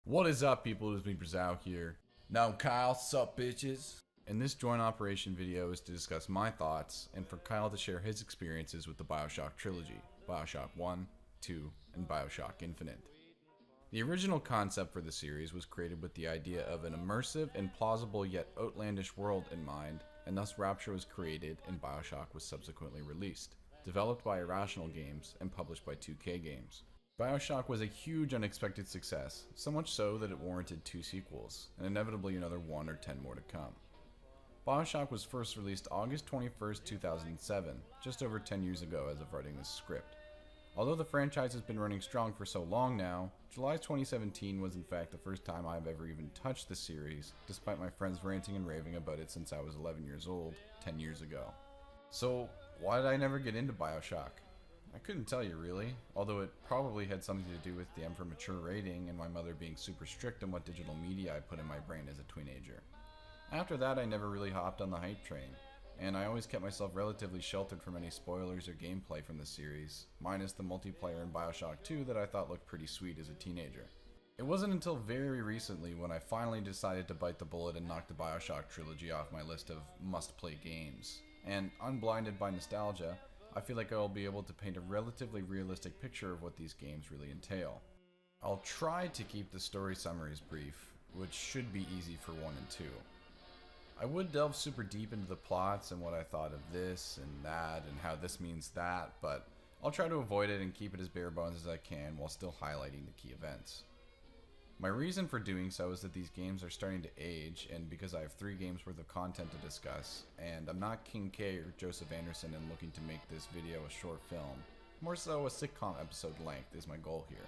What is up, people? It's me, Brizzau here. Now, Kyle, sup, bitches? And this joint operation video is to discuss my thoughts and for Kyle to share his experiences with the Bioshock trilogy, Bioshock 1, 2, and Bioshock Infinite. The original concept for the series was created with the idea of an immersive and plausible yet outlandish world in mind, and thus Rapture was created and Bioshock was subsequently released, developed by Irrational Games and published by 2K Games. Bioshock was a huge unexpected success, so much so that it warranted 2 sequels, and inevitably another 1 or 10 more to come. Bioshock was first released August 21st, 2007, just over 10 years ago as of writing this script. Although the franchise has been running strong for so long now, July 2017 was in fact the first time I've ever even touched the series, despite my friends ranting and raving about it since I was 11 years old, 10 years ago. So, why did I never get into Bioshock? I couldn't tell you really, although it probably had something to do with the M for Mature rating and my mother being super strict on what digital media I put in my brain as a teenager. After that, I never really hopped on the hype train, and I always kept myself relatively sheltered from any spoilers or gameplay from the series, minus the multiplayer in Bioshock 2 that I thought looked pretty sweet as a teenager. It wasn't until very recently when I finally decided to bite the bullet and knock the Bioshock trilogy off my list of must-play games, and unblinded by nostalgia, I feel like I will be able to paint a relatively realistic picture of what these games really entail. I'll try to keep the story summaries brief, which should be easy for 1 and 2. I would delve super deep into the plots and what I thought of this and that and how this means that, but I'll try to avoid it and keep it as bare bones as I can while still highlighting the key events. My reason for doing so is that these games are starting to age, and because I have 3 games worth of content to discuss, and I'm not King K or Joseph Anderson and looking to make this video a short film. More so a sitcom episode length is my goal here.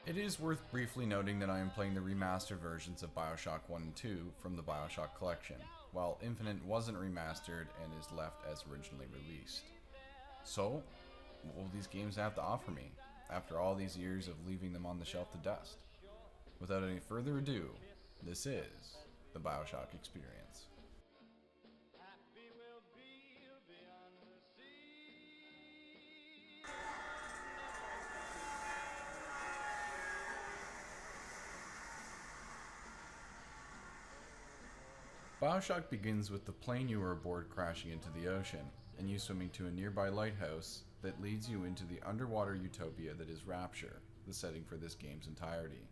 It is worth briefly noting that I am playing the remastered versions of Bioshock 1 and 2 from the Bioshock collection, while Infinite wasn't remastered and is left as originally released. So, what will these games have to offer me, after all these years of leaving them on the shelf to dust? Without any further ado, this is the Bioshock Experience. Bioshock begins with the plane you were aboard crashing into the ocean, and you swimming to a nearby lighthouse that leads you into the underwater utopia that is Rapture, the setting for this game's entirety.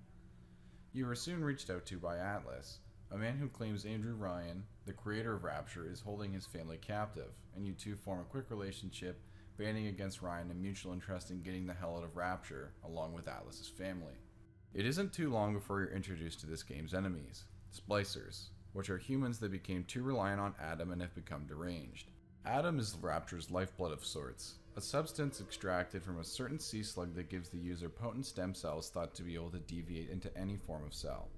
You are soon reached out to by Atlas, a man who claims Andrew Ryan, the creator of Rapture, is holding his family captive, and you two form a quick relationship, banding against Ryan and mutual interest in getting the hell out of Rapture, along with Atlas's family. It isn't too long before you're introduced to this game's enemies, Splicers, which are humans that became too reliant on Adam and have become deranged. Adam is Rapture's lifeblood of sorts, a substance extracted from a certain sea slug that gives the user potent stem cells thought to be able to deviate into any form of cell.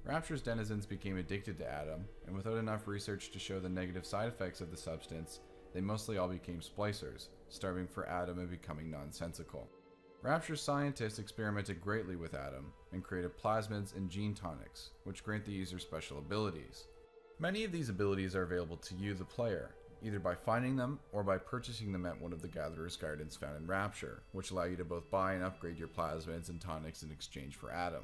Rapture's denizens became addicted to Adam, and without enough research to show the negative side effects of the substance, they mostly all became splicers, starving for Adam and becoming nonsensical. Rapture's scientists experimented greatly with Adam, and created plasmids and gene tonics, which grant the user special abilities. Many of these abilities are available to you, the player, either by finding them or by purchasing them at one of the Gatherer's Gardens found in Rapture, which allow you to both buy and upgrade your plasmids and tonics in exchange for Adam.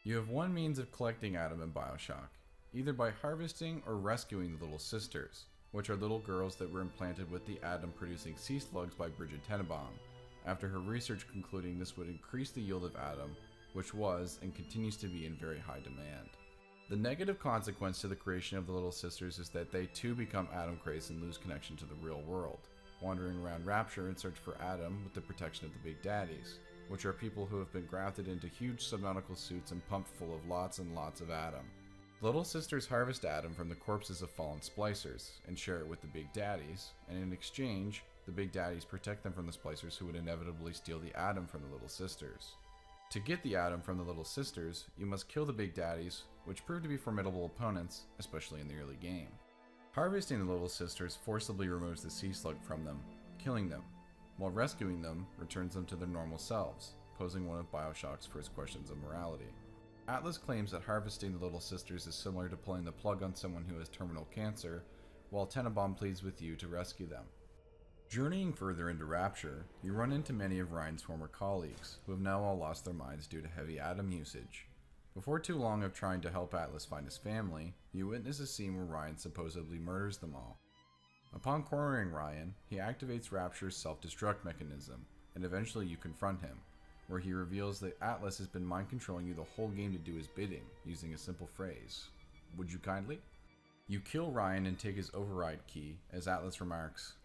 You have one means of collecting Adam in Bioshock, either by harvesting or rescuing the Little Sisters, which are little girls that were implanted with the Adam-producing sea slugs by Bridget Tenenbaum, after her research concluding this would increase the yield of Adam, which was and continues to be in very high demand. The negative consequence to the creation of the Little Sisters is that they too become Adam crazed and lose connection to the real world, wandering around Rapture in search for Adam with the protection of the Big Daddies, which are people who have been grafted into huge subnautical suits and pumped full of lots and lots of Adam. The Little Sisters harvest Adam from the corpses of fallen splicers and share it with the Big Daddies, and in exchange, the Big Daddies protect them from the splicers who would inevitably steal the Adam from the Little Sisters. To get the Adam from the Little Sisters, you must kill the Big Daddies, which prove to be formidable opponents, especially in the early game. Harvesting the Little Sisters forcibly removes the sea slug from them, killing them, while rescuing them returns them to their normal selves, posing one of Bioshock's first questions of morality. Atlas claims that harvesting the Little Sisters is similar to pulling the plug on someone who has terminal cancer, while Tenenbaum pleads with you to rescue them. Journeying further into Rapture, you run into many of Ryan's former colleagues, who have now all lost their minds due to heavy Adam usage. Before too long of trying to help Atlas find his family, you witness a scene where Ryan supposedly murders them all. Upon cornering Ryan, he activates Rapture's self-destruct mechanism, and eventually you confront him, where he reveals that Atlas has been mind-controlling you the whole game to do his bidding, using a simple phrase, "Would you kindly?" You kill Ryan and take his override key, as Atlas remarks,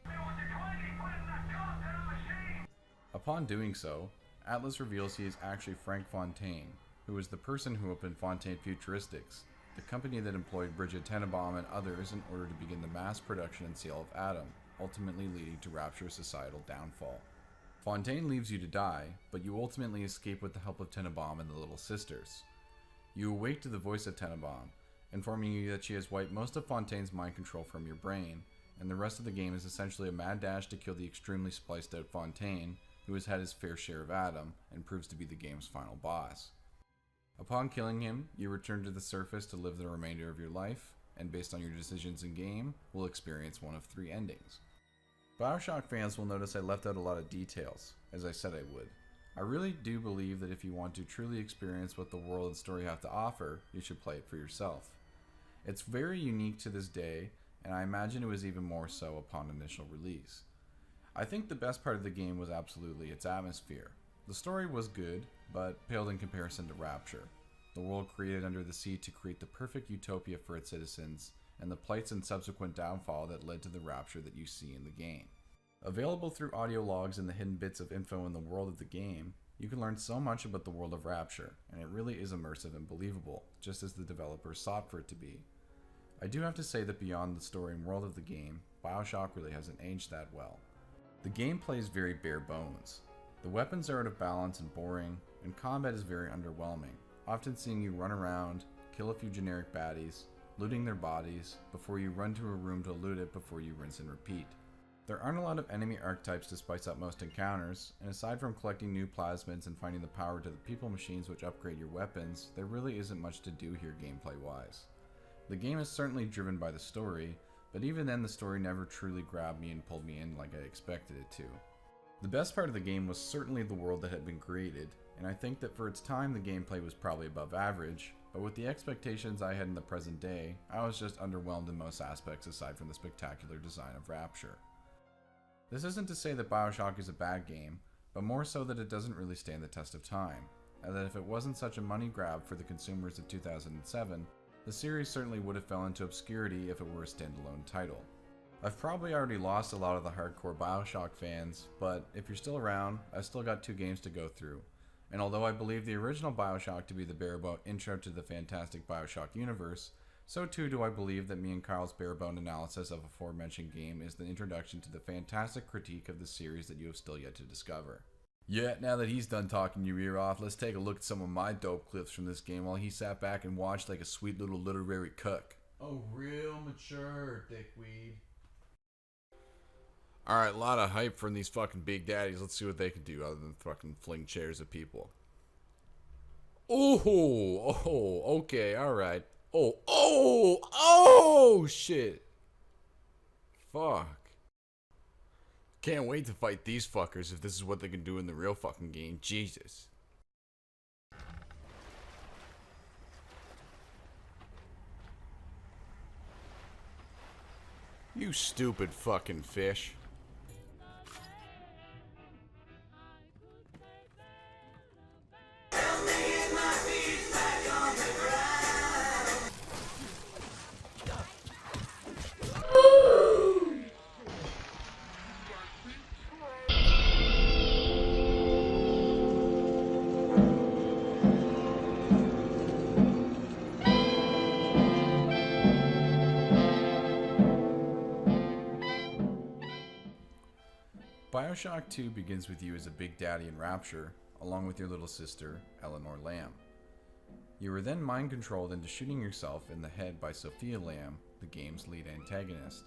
upon doing so, Atlas reveals he is actually Frank Fontaine, who is the person who opened Fontaine Futuristics, the company that employed Brigitte Tenenbaum and others in order to begin the mass production and sale of Adam, ultimately leading to Rapture's societal downfall. Fontaine leaves you to die, but you ultimately escape with the help of Tenenbaum and the Little Sisters. You awake to the voice of Tenenbaum, informing you that she has wiped most of Fontaine's mind control from your brain, and the rest of the game is essentially a mad dash to kill the extremely spliced out Fontaine, who has had his fair share of Adam, and proves to be the game's final boss. Upon killing him, you return to the surface to live the remainder of your life, and based on your decisions in game, will experience one of 3 endings. Bioshock fans will notice I left out a lot of details, as I said I would. I really do believe that if you want to truly experience what the world and story have to offer, you should play it for yourself. It's very unique to this day, and I imagine it was even more so upon initial release. I think the best part of the game was absolutely its atmosphere. The story was good, but paled in comparison to Rapture, the world created under the sea to create the perfect utopia for its citizens, and the plights and subsequent downfall that led to the Rapture that you see in the game. Available through audio logs and the hidden bits of info in the world of the game, you can learn so much about the world of Rapture, and it really is immersive and believable, just as the developers sought for it to be. I do have to say that beyond the story and world of the game, Bioshock really hasn't aged that well. The gameplay is very bare bones. The weapons are out of balance and boring, and combat is very underwhelming, often seeing you run around, kill a few generic baddies, looting their bodies, before you run to a room to loot it before you rinse and repeat. There aren't a lot of enemy archetypes to spice up most encounters, and aside from collecting new plasmids and finding the power to the people machines which upgrade your weapons, there really isn't much to do here gameplay-wise. The game is certainly driven by the story, but even then the story never truly grabbed me and pulled me in like I expected it to. The best part of the game was certainly the world that had been created, and I think that for its time the gameplay was probably above average, but with the expectations I had in the present day, I was just underwhelmed in most aspects aside from the spectacular design of Rapture. This isn't to say that Bioshock is a bad game, but more so that it doesn't really stand the test of time, and that if it wasn't such a money grab for the consumers of 2007, the series certainly would have fell into obscurity if it were a standalone title. I've probably already lost a lot of the hardcore Bioshock fans, but if you're still around, I've still got 2 games to go through, and although I believe the original Bioshock to be the bare-bone intro to the fantastic Bioshock universe, so too do I believe that me and Kyle's bare-bone analysis of aforementioned game is the introduction to the fantastic critique of the series that you have still yet to discover. Yeah, now that he's done talking your ear off, let's take a look at some of my dope clips from this game while he sat back and watched like a sweet little literary cuck. Oh, real mature, dickweed. Alright, a lot of hype from these fucking big daddies. Let's see what they can do other than fucking fling chairs at people. Oh, okay, alright. Oh, shit. Fuck. Can't wait to fight these fuckers if this is what they can do in the real fucking game. Jesus. You stupid fucking fish. Bioshock 2 begins with you as a big daddy in Rapture, along with your little sister, Eleanor Lamb. You are then mind-controlled into shooting yourself in the head by Sophia Lamb, the game's lead antagonist.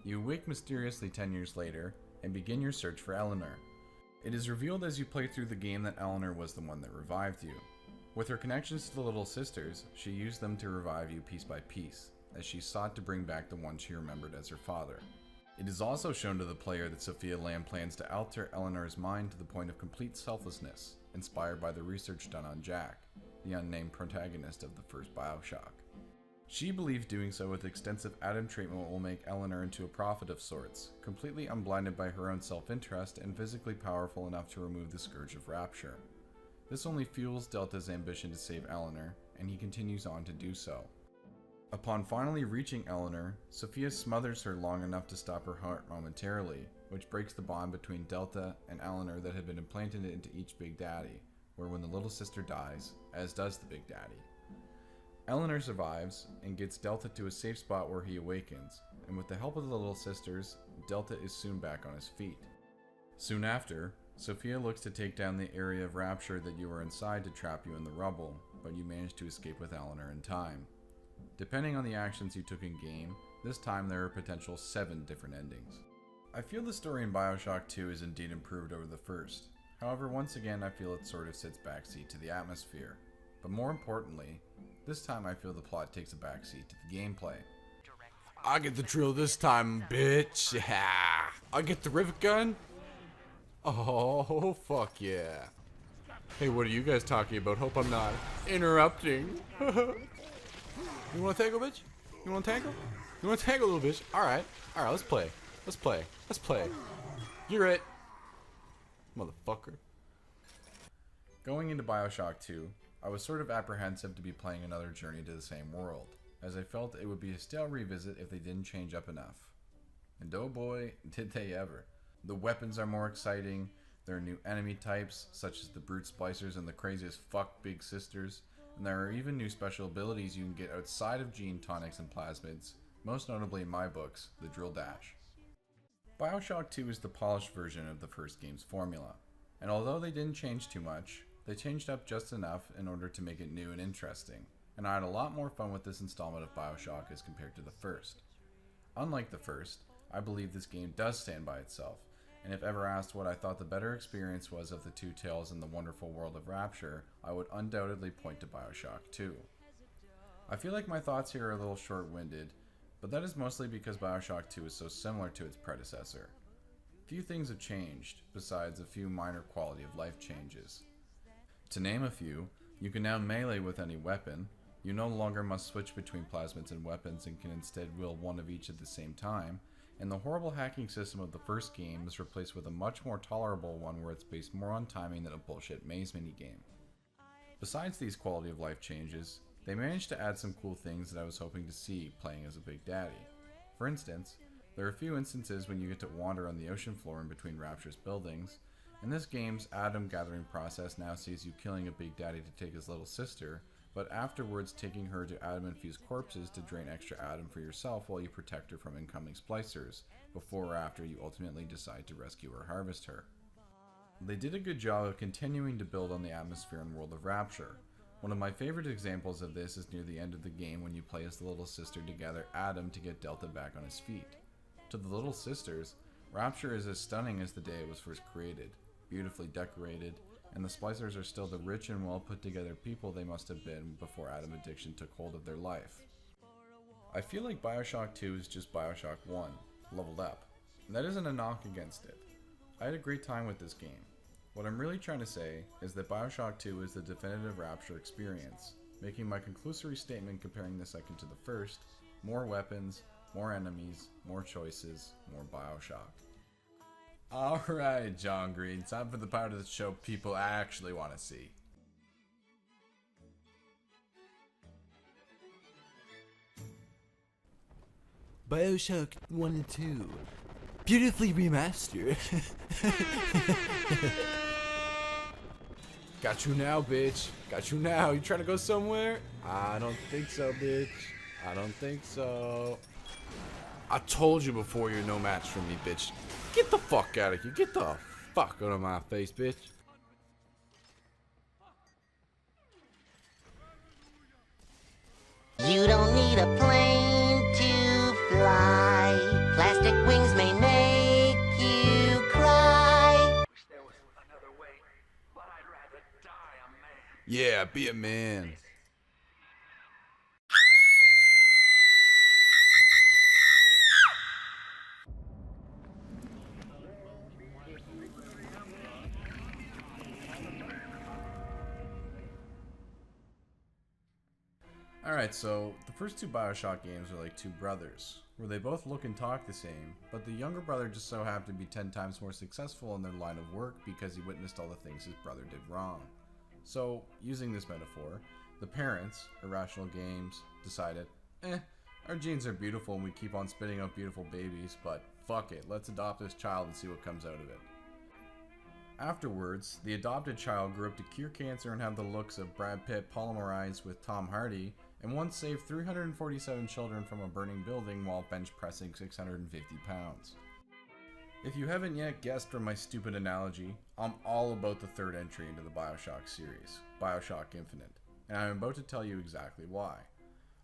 You awake mysteriously 10 years later, and begin your search for Eleanor. It is revealed as you play through the game that Eleanor was the one that revived you. With her connections to the Little Sisters, she used them to revive you piece by piece, as she sought to bring back the one she remembered as her father. It is also shown to the player that Sophia Lamb plans to alter Eleanor's mind to the point of complete selflessness, inspired by the research done on Jack. the unnamed protagonist of the first Bioshock. She believes doing so with extensive atom treatment will make Eleanor into a prophet of sorts, completely unblinded by her own self-interest and physically powerful enough to remove the scourge of rapture. This only fuels Delta's ambition to save Eleanor, and he continues on to do so. Upon finally reaching Eleanor, Sophia smothers her long enough to stop her heart momentarily, which breaks the bond between Delta and Eleanor that had been implanted into each Big Daddy, where when the little sister dies, as does the Big Daddy. Eleanor survives and gets Delta to a safe spot where he awakens, and with the help of the little sisters, Delta is soon back on his feet. Soon after, Sophia looks to take down the area of rapture that you were inside to trap you in the rubble, but you manage to escape with Eleanor in time. Depending on the actions you took in game, this time there are potential 7 different endings. I feel the story in Bioshock 2 is indeed improved over the first. However, once again I feel it sort of sits backseat to the atmosphere. But more importantly, this time I feel the plot takes a backseat to the gameplay. I get the drill this time, bitch. Yeah. I get the rivet gun. Oh, fuck yeah. Hey, what are you guys talking about? Hope I'm not interrupting. You wanna tangle, bitch? You wanna tangle? You wanna tangle, little bitch? Alright, let's play. Let's play. You're it. Motherfucker. Going into Bioshock 2, I was sort of apprehensive to be playing another journey to the same world, as I felt it would be a stale revisit if they didn't change up enough. And oh boy, did they ever. The weapons are more exciting, there are new enemy types, such as the brute splicers and the craziest fuck big sisters, and there are even new special abilities you can get outside of gene tonics and plasmids, most notably in my books, the drill dash. Bioshock 2 is the polished version of the first game's formula, and although they didn't change too much, they changed up just enough in order to make it new and interesting, and I had a lot more fun with this installment of Bioshock as compared to the first. Unlike the first, I believe this game does stand by itself, and if ever asked what I thought the better experience was of the two tales in the wonderful world of Rapture, I would undoubtedly point to Bioshock 2. I feel like my thoughts here are a little short-winded, but that is mostly because Bioshock 2 is so similar to its predecessor. Few things have changed, besides a few minor quality of life changes. To name a few, you can now melee with any weapon, you no longer must switch between plasmids and weapons and can instead wield one of each at the same time, and the horrible hacking system of the first game is replaced with a much more tolerable one where it's based more on timing than a bullshit maze minigame. Besides these quality of life changes, they managed to add some cool things that I was hoping to see playing as a Big Daddy. For instance, there are a few instances when you get to wander on the ocean floor in between Rapture's buildings, and this game's atom gathering process now sees you killing a Big Daddy to take his little sister, but afterwards taking her to atom-infused corpses to drain extra atom for yourself while you protect her from incoming splicers, before or after you ultimately decide to rescue or harvest her. They did a good job of continuing to build on the atmosphere and world of Rapture. One of my favorite examples of this is near the end of the game when you play as the little sister to gather Adam to get Delta back on his feet. To the little sisters, Rapture is as stunning as the day it was first created, beautifully decorated, and the splicers are still the rich and well put together people they must have been before atom addiction took hold of their life. I feel like Bioshock 2 is just Bioshock 1, leveled up, and that isn't a knock against it. I had a great time with this game. What I'm really trying to say is that Bioshock 2 is the definitive Rapture experience, making my conclusory statement comparing the second to the first: more weapons, more enemies, more choices, more Bioshock. Alright, John Green, time for the part of the show people actually want to see. Bioshock 1 and 2. Beautifully remastered. Got you now, bitch. Got you now. You trying to go somewhere? I don't think so, bitch. I don't think so. I told you before you're no match for me, bitch. Get the fuck out of here. Get the fuck out of my face, bitch. You don't need a plane to fly. Plastic wings may make you cry. Wish there was another way, but I'd rather die a man. Yeah, be a man. Alright, so the first two Bioshock games are like two brothers, where they both look and talk the same, but the younger brother just so happened to be 10 times more successful in their line of work because he witnessed all the things his brother did wrong. So, using this metaphor, the parents, Irrational Games, decided, our genes are beautiful and we keep on spitting out beautiful babies, but fuck it, let's adopt this child and see what comes out of it. Afterwards, the adopted child grew up to cure cancer and have the looks of Brad Pitt polymerized with Tom Hardy, and once saved 347 children from a burning building while bench pressing 650 pounds. If you haven't yet guessed from my stupid analogy, I'm all about the third entry into the Bioshock series, Bioshock Infinite, and I'm about to tell you exactly why.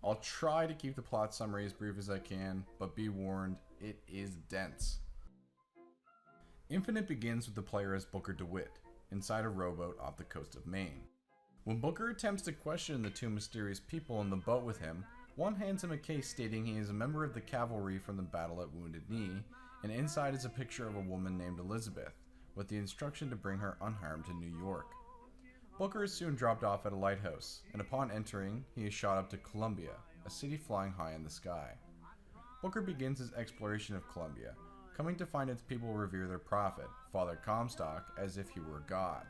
I'll try to keep the plot summary as brief as I can, but be warned, it is dense. Infinite begins with the player as Booker DeWitt, inside a rowboat off the coast of Maine. When Booker attempts to question the two mysterious people in the boat with him, one hands him a case stating he is a member of the cavalry from the battle at Wounded Knee, and inside is a picture of a woman named Elizabeth, with the instruction to bring her unharmed to New York. Booker is soon dropped off at a lighthouse, and upon entering, he is shot up to Columbia, a city flying high in the sky. Booker begins his exploration of Columbia, coming to find its people revere their prophet, Father Comstock, as if he were God.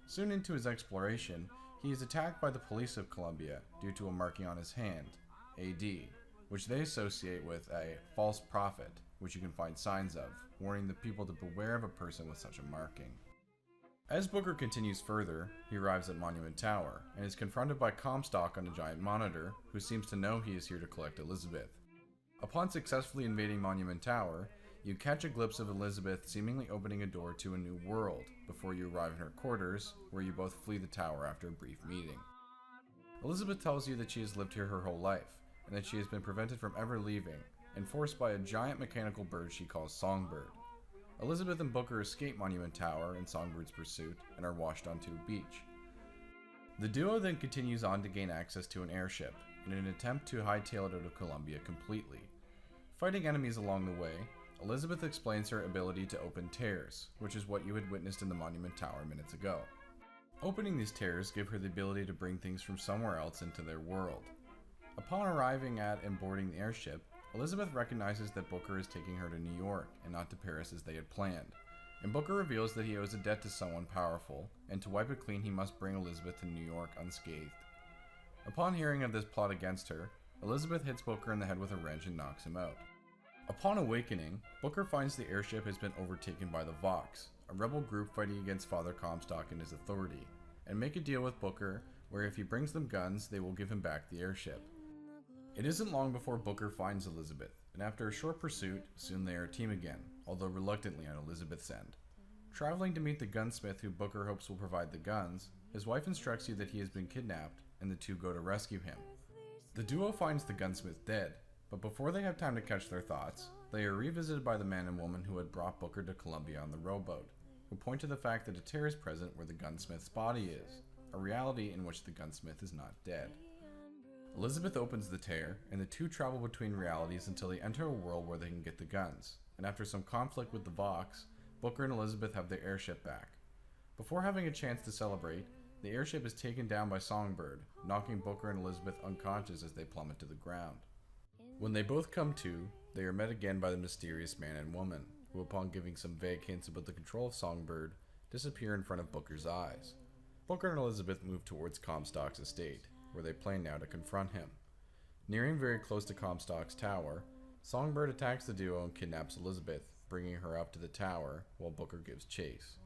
Soon into his exploration, he is attacked by the police of Columbia due to a marking on his hand, AD, which they associate with a false prophet, which you can find signs of, warning the people to beware of a person with such a marking. As Booker continues further, he arrives at Monument Tower, and is confronted by Comstock on a giant monitor, who seems to know he is here to collect Elizabeth. Upon successfully invading Monument Tower, you catch a glimpse of Elizabeth seemingly opening a door to a new world, before you arrive in her quarters, where you both flee the tower after a brief meeting. Elizabeth tells you that she has lived here her whole life, and that she has been prevented from ever leaving, and forced by a giant mechanical bird she calls Songbird. Elizabeth and Booker escape Monument Tower in Songbird's pursuit, and are washed onto a beach. The duo then continues on to gain access to an airship, in an attempt to hightail it out of Columbia completely. Fighting enemies along the way, Elizabeth explains her ability to open tears, which is what you had witnessed in the Monument Tower minutes ago. Opening these tears give her the ability to bring things from somewhere else into their world. Upon arriving at and boarding the airship, Elizabeth recognizes that Booker is taking her to New York and not to Paris as they had planned, and Booker reveals that he owes a debt to someone powerful, and to wipe it clean he must bring Elizabeth to New York unscathed. Upon hearing of this plot against her, Elizabeth hits Booker in the head with a wrench and knocks him out. Upon awakening, Booker finds the airship has been overtaken by the Vox, a rebel group fighting against Father Comstock and his authority, and make a deal with Booker where if he brings them guns, they will give him back the airship. It isn't long before Booker finds Elizabeth, and after a short pursuit, soon they are a team again, although reluctantly on Elizabeth's end. Traveling to meet the gunsmith who Booker hopes will provide the guns, his wife instructs you that he has been kidnapped, and the two go to rescue him. The duo finds the gunsmith dead, but before they have time to catch their thoughts, they are revisited by the man and woman who had brought Booker to Columbia on the rowboat, who point to the fact that a tear is present where the gunsmith's body is, a reality in which the gunsmith is not dead. Elizabeth opens the tear, and the two travel between realities until they enter a world where they can get the guns, and after some conflict with the Vox, Booker and Elizabeth have their airship back. Before having a chance to celebrate, the airship is taken down by Songbird, knocking Booker and Elizabeth unconscious as they plummet to the ground. When they both come to, they are met again by the mysterious man and woman, who upon giving some vague hints about the control of Songbird, disappear in front of Booker's eyes. Booker and Elizabeth move towards Comstock's estate, where they plan now to confront him. Nearing very close to Comstock's tower, Songbird attacks the duo and kidnaps Elizabeth, bringing her up to the tower, while Booker gives chase.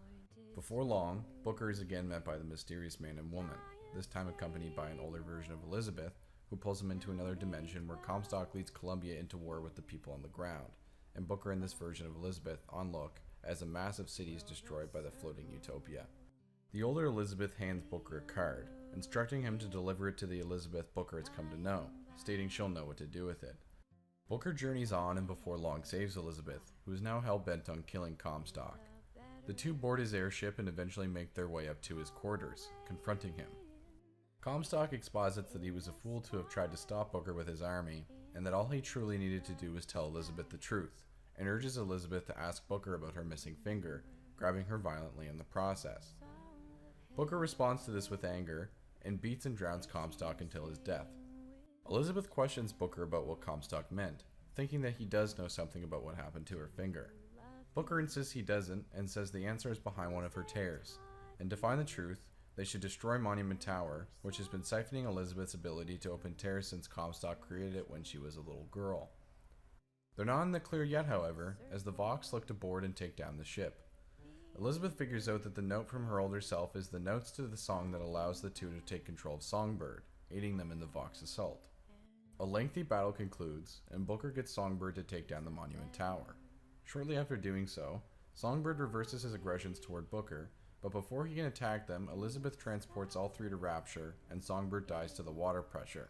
Before long, Booker is again met by the mysterious man and woman, this time accompanied by an older version of Elizabeth, who pulls him into another dimension where Comstock leads Columbia into war with the people on the ground, and Booker and this version of Elizabeth on look as a massive city is destroyed by the floating utopia. The older Elizabeth hands Booker a card, instructing him to deliver it to the Elizabeth Booker has come to know, stating she'll know what to do with it. Booker journeys on and before long saves Elizabeth, who is now hell-bent on killing Comstock. The two board his airship and eventually make their way up to his quarters, confronting him. Comstock exposits that he was a fool to have tried to stop Booker with his army, and that all he truly needed to do was tell Elizabeth the truth, and urges Elizabeth to ask Booker about her missing finger, grabbing her violently in the process. Booker responds to this with anger, and beats and drowns Comstock until his death. Elizabeth questions Booker about what Comstock meant, thinking that he does know something about what happened to her finger. Booker insists he doesn't and says the answer is behind one of her tears. And to find the truth, they should destroy Monument Tower, which has been siphoning Elizabeth's ability to open tears since Comstock created it when she was a little girl. They're not in the clear yet, however, as the Vox look to board and take down the ship. Elizabeth figures out that the note from her older self is the notes to the song that allows the two to take control of Songbird, aiding them in the Vox assault. A lengthy battle concludes, and Booker gets Songbird to take down the Monument Tower. Shortly after doing so, Songbird reverses his aggressions toward Booker, but before he can attack them, Elizabeth transports all three to Rapture, and Songbird dies to the water pressure.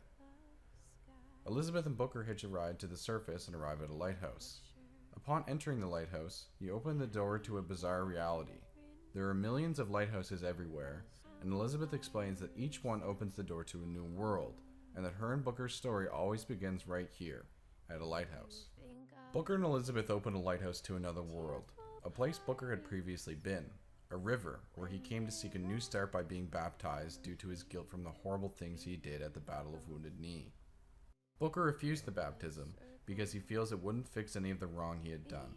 Elizabeth and Booker hitch a ride to the surface and arrive at a lighthouse. Upon entering the lighthouse, you open the door to a bizarre reality. There are millions of lighthouses everywhere, and Elizabeth explains that each one opens the door to a new world, and that her and Booker's story always begins right here, at a lighthouse. Booker and Elizabeth open a lighthouse to another world, a place Booker had previously been, a river where he came to seek a new start by being baptized due to his guilt from the horrible things he did at the Battle of Wounded Knee. Booker refused the baptism because he feels it wouldn't fix any of the wrong he had done.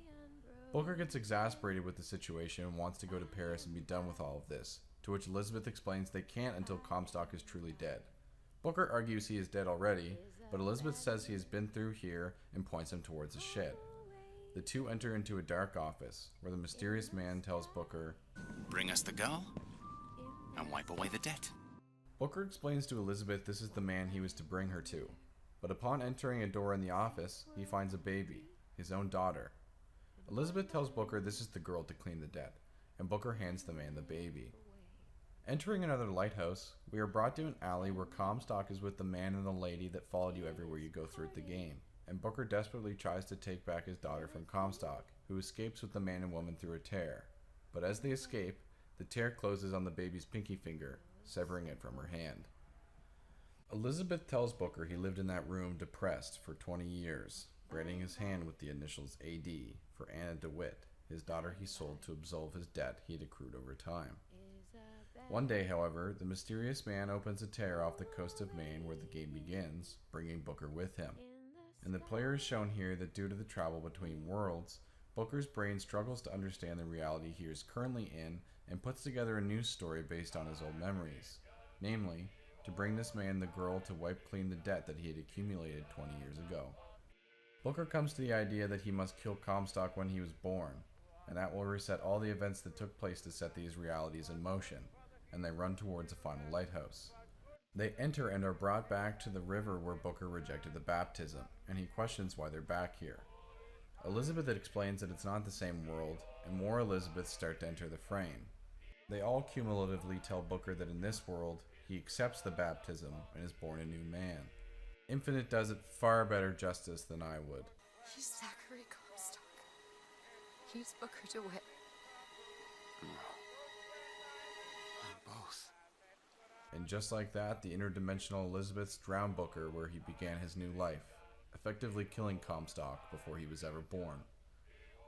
Booker gets exasperated with the situation and wants to go to Paris and be done with all of this, to which Elizabeth explains they can't until Comstock is truly dead. Booker argues he is dead already, but Elizabeth says he has been through here and points him towards a shed. The two enter into a dark office, where the mysterious man tells Booker, "Bring us the girl, and wipe away the debt." Booker explains to Elizabeth this is the man he was to bring her to, but upon entering a door in the office, he finds a baby, his own daughter. Elizabeth tells Booker this is the girl to clean the debt, and Booker hands the man the baby. Entering another lighthouse, we are brought to an alley where Comstock is with the man and the lady that followed you everywhere you go through the game, and Booker desperately tries to take back his daughter from Comstock, who escapes with the man and woman through a tear. But as they escape, the tear closes on the baby's pinky finger, severing it from her hand. Elizabeth tells Booker he lived in that room depressed for 20 years, branding his hand with the initials AD for Anna DeWitt, his daughter he sold to absolve his debt he had accrued over time. One day, however, the mysterious man opens a tear off the coast of Maine where the game begins, bringing Booker with him. And the player is shown here that due to the travel between worlds, Booker's brain struggles to understand the reality he is currently in and puts together a new story based on his old memories, namely, to bring this man the girl to wipe clean the debt that he had accumulated 20 years ago. Booker comes to the idea that he must kill Comstock when he was born, and that will reset all the events that took place to set these realities in motion, and they run towards a final lighthouse. They enter and are brought back to the river where Booker rejected the baptism, and he questions why they're back here. Elizabeth explains that it's not the same world, and more Elizabeths start to enter the frame. They all cumulatively tell Booker that in this world, he accepts the baptism and is born a new man. Infinite does it far better justice than I would. He's Zachary Comstock. He's Booker DeWitt. Both. And just like that, the interdimensional Elizabeths drown Booker where he began his new life, effectively killing Comstock before he was ever born.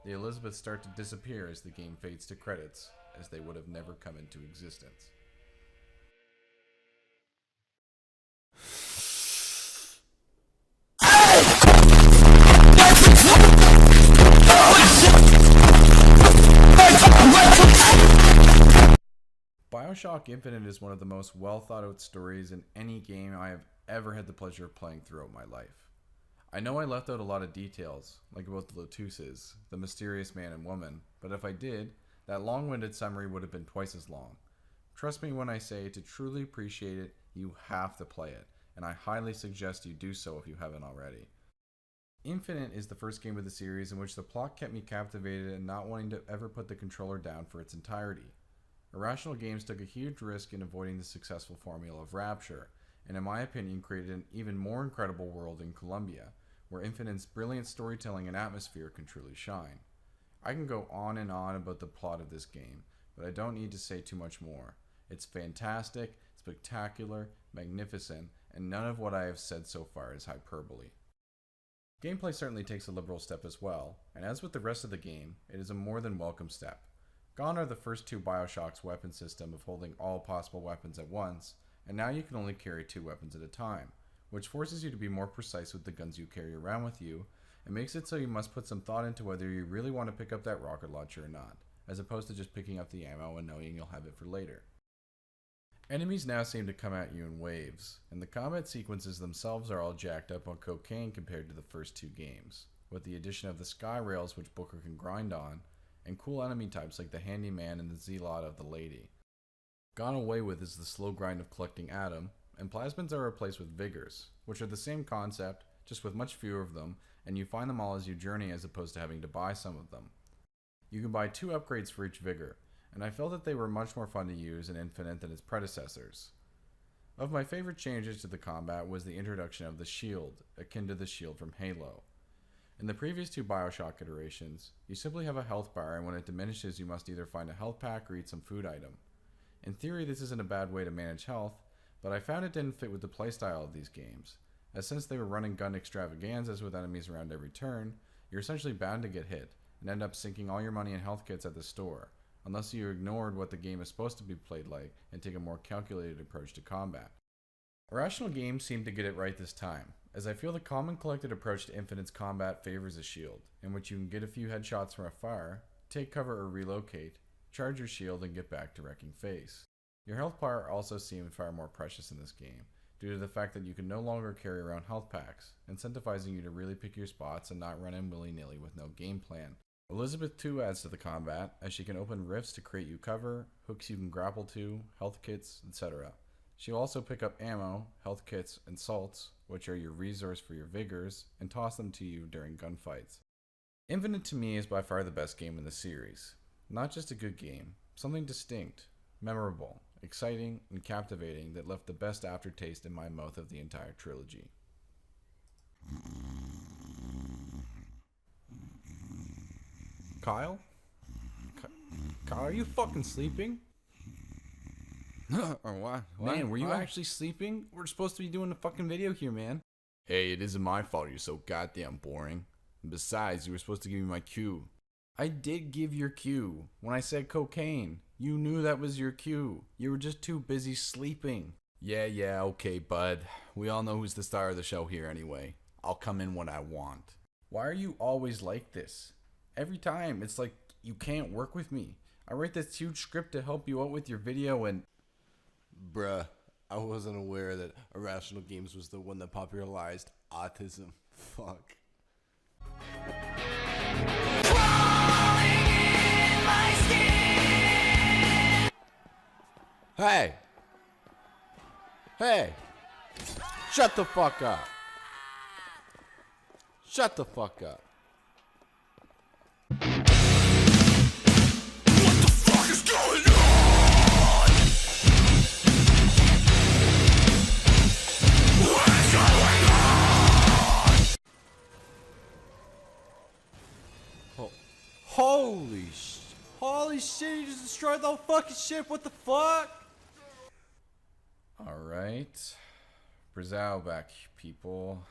The Elizabeths start to disappear as the game fades to credits, as they would have never come into existence. Bioshock Infinite is one of the most well thought out stories in any game I have ever had the pleasure of playing throughout my life. I know I left out a lot of details, like about the Lotuses, the mysterious man and woman, but if I did, that long-winded summary would have been twice as long. Trust me when I say to truly appreciate it, you have to play it, and I highly suggest you do so if you haven't already. Infinite is the first game of the series in which the plot kept me captivated and not wanting to ever put the controller down for its entirety. Irrational Games took a huge risk in avoiding the successful formula of Rapture, and in my opinion created an even more incredible world in Columbia, where Infinite's brilliant storytelling and atmosphere can truly shine. I can go on and on about the plot of this game, but I don't need to say too much more. It's fantastic, spectacular, magnificent, and none of what I have said so far is hyperbole. Gameplay certainly takes a liberal step as well, and as with the rest of the game, it is a more than welcome step. Gone are the first two Bioshock's weapon system of holding all possible weapons at once, and now you can only carry 2 weapons at a time, which forces you to be more precise with the guns you carry around with you, and makes it so you must put some thought into whether you really want to pick up that rocket launcher or not, as opposed to just picking up the ammo and knowing you'll have it for later. Enemies now seem to come at you in waves, and the combat sequences themselves are all jacked up on cocaine compared to the first two games, with the addition of the sky rails which Booker can grind on, and cool enemy types like the Handyman and the Zealot of the Lady. Gone away with is the slow grind of collecting Atom, and plasmids are replaced with Vigors, which are the same concept, just with much fewer of them, and you find them all as you journey as opposed to having to buy some of them. You can buy 2 upgrades for each Vigor, and I felt that they were much more fun to use and infinite than its predecessors. Of my favorite changes to the combat was the introduction of the shield, akin to the shield from Halo. In the previous 2 Bioshock iterations, you simply have a health bar, and when it diminishes you must either find a health pack or eat some food item. In theory this isn't a bad way to manage health, but I found it didn't fit with the playstyle of these games, as since they were running gun extravaganzas with enemies around every turn, you're essentially bound to get hit, and end up sinking all your money in health kits at the store, unless you ignored what the game is supposed to be played like and take a more calculated approach to combat. Irrational Games seemed to get it right this time, as I feel the calm and collected approach to Infinite's combat favors a shield, in which you can get a few headshots from afar, take cover or relocate, charge your shield and get back to wrecking face. Your health bar also seemed far more precious in this game, due to the fact that you can no longer carry around health packs, incentivizing you to really pick your spots and not run in willy-nilly with no game plan. Elizabeth too adds to the combat, as she can open rifts to create you cover, hooks you can grapple to, health kits, etc. She'll also pick up ammo, health kits, and salts, which are your resource for your vigors, and toss them to you during gunfights. Infinite to me is by far the best game in the series. Not just a good game, something distinct, memorable, exciting, and captivating that left the best aftertaste in my mouth of the entire trilogy. Kyle? Kyle, are you fucking sleeping? Or what? Man, were you What? actually sleeping? We're supposed to be doing a fucking video here, man. Hey, it isn't my fault you're so goddamn boring. And besides, you were supposed to give me my cue. I did give your cue. When I said cocaine, you knew that was your cue. You were just too busy sleeping. Yeah, okay, bud. We all know who's the star of the show here anyway. I'll come in when I want. Why are you always like this? Every time, it's like you can't work with me. I write this huge script to help you out with your video and... Bruh, I wasn't aware that Irrational Games was the one that popularized autism. Fuck. Hey! Hey! Shut the fuck up! Shut the fuck up! Holy shit, you just destroyed the whole fucking ship, what the fuck? Alright. Brizzau back, people.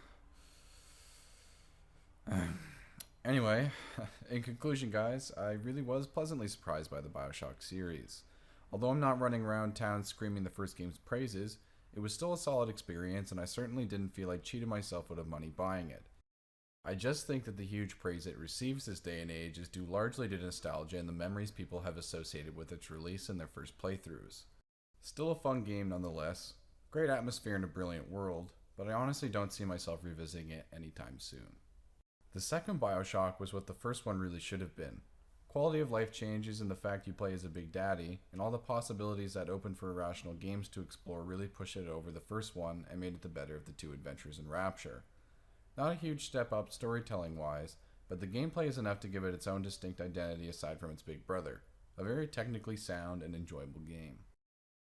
Anyway, in conclusion, guys, I really was pleasantly surprised by the Bioshock series. Although I'm not running around town screaming the first game's praises, it was still a solid experience, and I certainly didn't feel like cheating myself out of money buying it. I just think that the huge praise it receives this day and age is due largely to nostalgia and the memories people have associated with its release in their first playthroughs. Still a fun game nonetheless, great atmosphere and a brilliant world, but I honestly don't see myself revisiting it anytime soon. The second Bioshock was what the first one really should have been. Quality of life changes and the fact you play as a big daddy, and all the possibilities that open for Irrational Games to explore really pushed it over the first one and made it the better of the two adventures in Rapture. Not a huge step up storytelling wise, but the gameplay is enough to give it its own distinct identity aside from its big brother. A very technically sound and enjoyable game.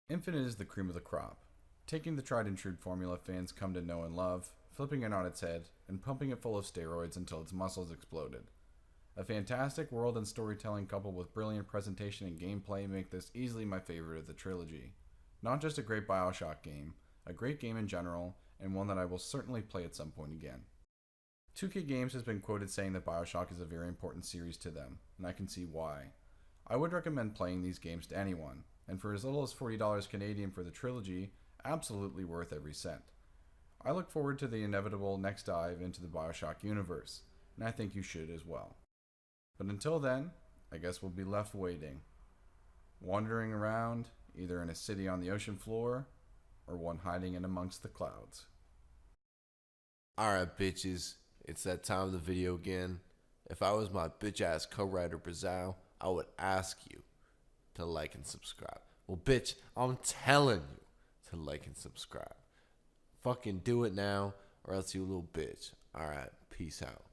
Infinite is the cream of the crop, taking the tried and true formula fans come to know and love, flipping it on its head, and pumping it full of steroids until its muscles exploded. A fantastic world and storytelling coupled with brilliant presentation and gameplay make this easily my favorite of the trilogy. Not just a great Bioshock game, a great game in general, and one that I will certainly play at some point again. 2K Games has been quoted saying that Bioshock is a very important series to them, and I can see why. I would recommend playing these games to anyone, and for as little as $40 Canadian for the trilogy, absolutely worth every cent. I look forward to the inevitable next dive into the Bioshock universe, and I think you should as well. But until then, I guess we'll be left waiting, wandering around, either in a city on the ocean floor, or one hiding in amongst the clouds. Alright, bitches, it's that time of the video again. If I was my bitch-ass co-writer Brizzau, I would ask you to like and subscribe. Well, bitch, I'm telling you to like and subscribe. Fucking do it now, or else you little bitch. Alright, peace out.